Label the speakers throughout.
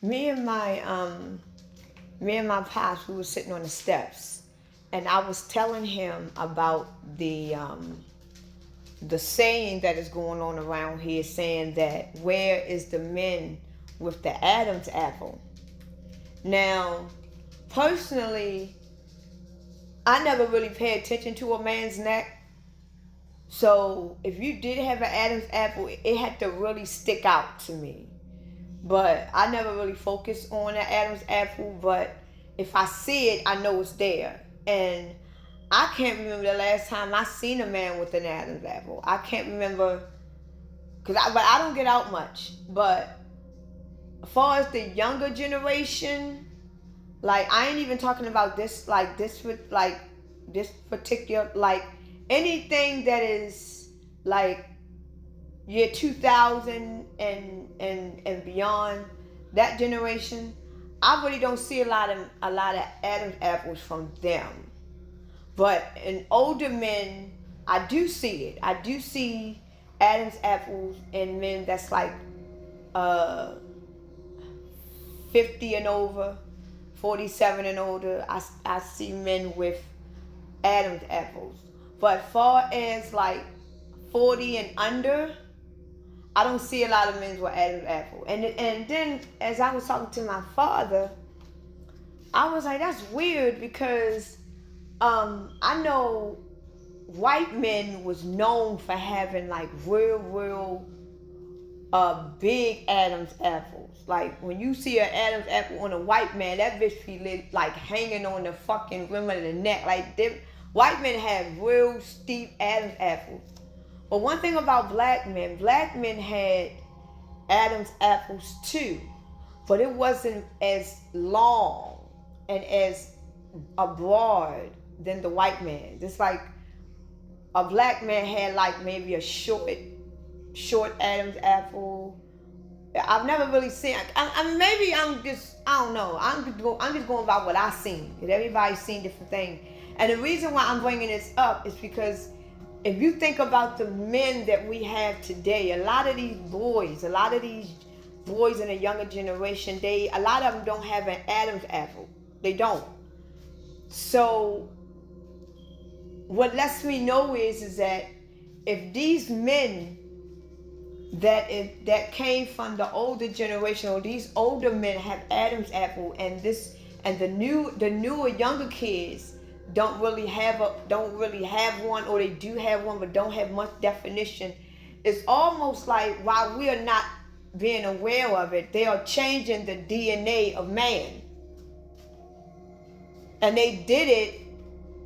Speaker 1: me and my pops, we were sitting on the steps, and I was telling him about the saying that is going on around here, saying that where is the men with the Adam's apple? Now, personally, I never really paid attention to a man's neck. So if you did have an Adam's apple, it had to really stick out to me. But I never really focused on an Adam's apple. But if I see it, I know it's there. And I can't remember the last time I seen a man with an Adam's apple. I can't remember, but I don't get out much. But as far as the younger generation, like I ain't even talking about this, this particular, like anything that is like year 2000 and beyond, that generation, I really don't see a lot of Adam's apples from them. But in older men, I do see it. I do see Adam's apples in men that's like 50 and over, 47 and older. I see men with Adam's apples. But far as like 40 and under, I don't see a lot of men with Adam's apple. And then as I was talking to my father, I was like, that's weird, because I know white men was known for having like real big Adam's apples. Like when you see an Adam's apple on a white man, that bitch be like hanging on the fucking rim of the neck. Like white men have real steep Adam's apples. But one thing about black men had Adam's apples too, but it wasn't as long and as broad than the white man. Just like a black man had like maybe a short Adam's apple. I've never really seen. Maybe I'm just, I don't know. I'm just going by what I've seen. And everybody's seen different things. And the reason why I'm bringing this up is because if you think about the men that we have today, a lot of these boys in the younger generation, a lot of them don't have an Adam's apple. They don't. So what lets me know is that if these men that came from the older generation, or these older men have Adam's apple, and the newer younger kids don't really have one, or they do have one but don't have much definition, it's almost like while we are not being aware of it, they are changing the DNA of man. And they did it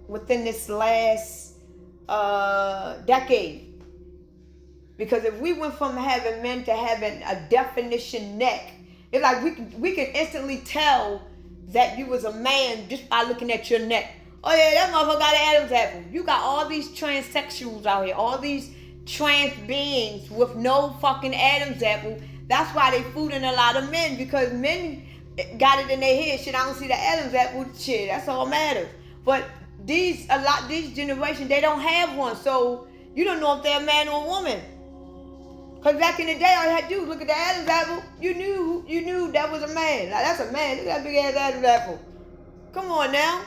Speaker 1: within this last decade. Because if we went from having men to having a definition neck, it's like we can instantly tell that you was a man just by looking at your neck. Oh yeah, that motherfucker got an Adam's apple. You got all these transsexuals out here, all these trans beings with no fucking Adam's apple. That's why they fooling a lot of men, because men got it in their head. Shit, I don't see the Adam's apple. Shit, that's all matters. But these generations, they don't have one, so you don't know if they're a man or a woman. Because back in the day, all you had to do was look at the Adam's apple. You knew that was a man. Like, that's a man. Look at that big ass Adam's apple. Come on now.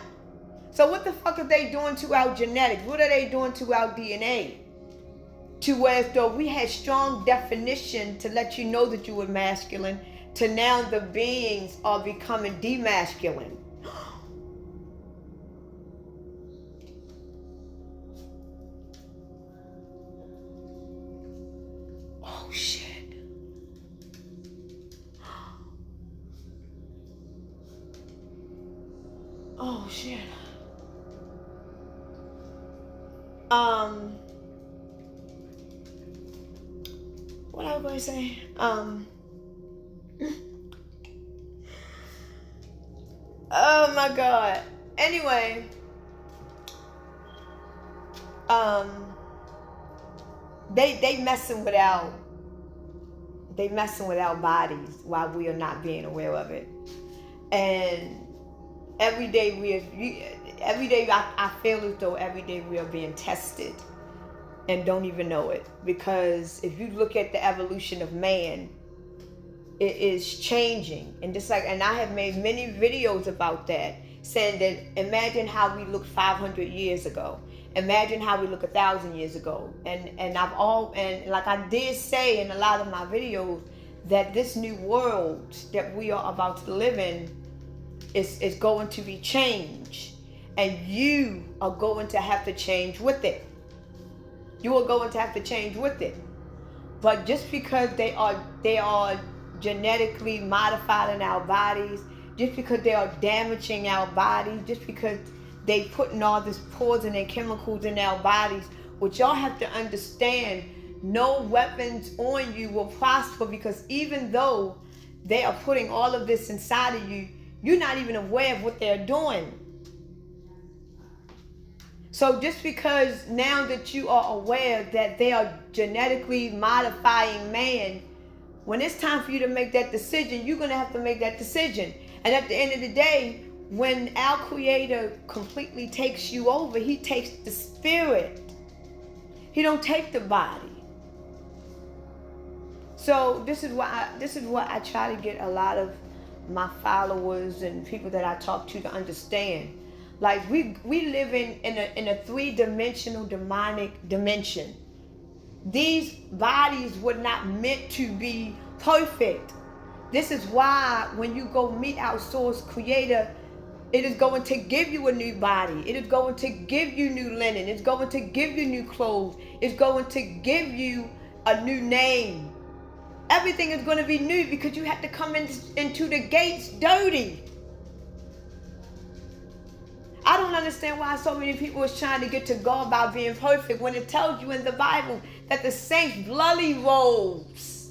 Speaker 1: So what the fuck are they doing to our genetics? What are they doing to our DNA? To where as though we had strong definition to let you know that you were masculine, to now the beings are becoming demasculine. Oh shit. Oh shit. What I was going to say? Oh my god. Anyway, they messing with our bodies while we are not being aware of it. And every day I feel as though every day we are being tested and don't even know it. Because if you look at the evolution of man, it is changing. And just like, and I have made many videos about that, saying that imagine how we looked 500 years ago. Imagine how we look 1,000 years ago. And like I did say in a lot of my videos, that this new world that we are about to live in is going to be changed. And you are going to have to change with it. You are going to have to change with it. But just because they are genetically modified in our bodies, just because they are damaging our bodies, just because they putting all this poison and chemicals in our bodies, what y'all have to understand, no weapons on you will prosper, because even though they are putting all of this inside of you, you're not even aware of what they're doing. So just because now that you are aware that they are genetically modifying man, when it's time for you to make that decision, you're going to have to make that decision. And at the end of the day, when our Creator completely takes you over, He takes the spirit. He don't take the body. So this is what I try to get a lot of my followers and people that I talk to understand. Like we live in a three-dimensional demonic dimension. These bodies were not meant to be perfect. This is why when you go meet our Source Creator, it is going to give you a new body. It is going to give you new linen. It's going to give you new clothes. It's going to give you a new name. Everything is going to be new because you have to come into the gates dirty. I don't understand why so many people is trying to get to God by being perfect when it tells you in the Bible that the saints' bloody robes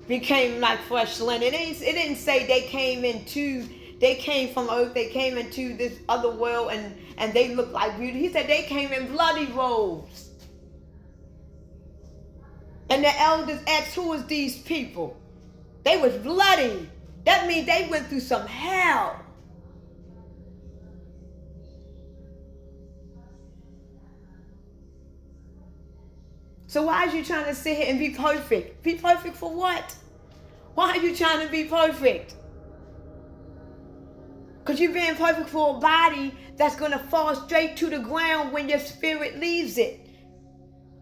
Speaker 1: became like fresh linen. It didn't say they came from earth, they came into this other world and they looked like beauty. He said they came in bloody robes. And the elders asked, who is these people? They was bloody. That means they went through some hell. So why are you trying to sit here and be perfect? Be perfect for what? Why are you trying to be perfect? Because you're being perfect for a body that's going to fall straight to the ground when your spirit leaves it.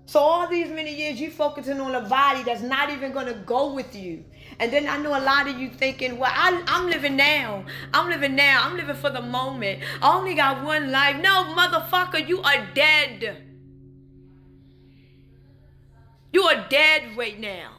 Speaker 1: So all these many years you focusing on a body that's not even going to go with you. And then I know a lot of you thinking, well, I'm living now. I'm living for the moment. I only got one life. No, motherfucker, you are dead. You are dead right now.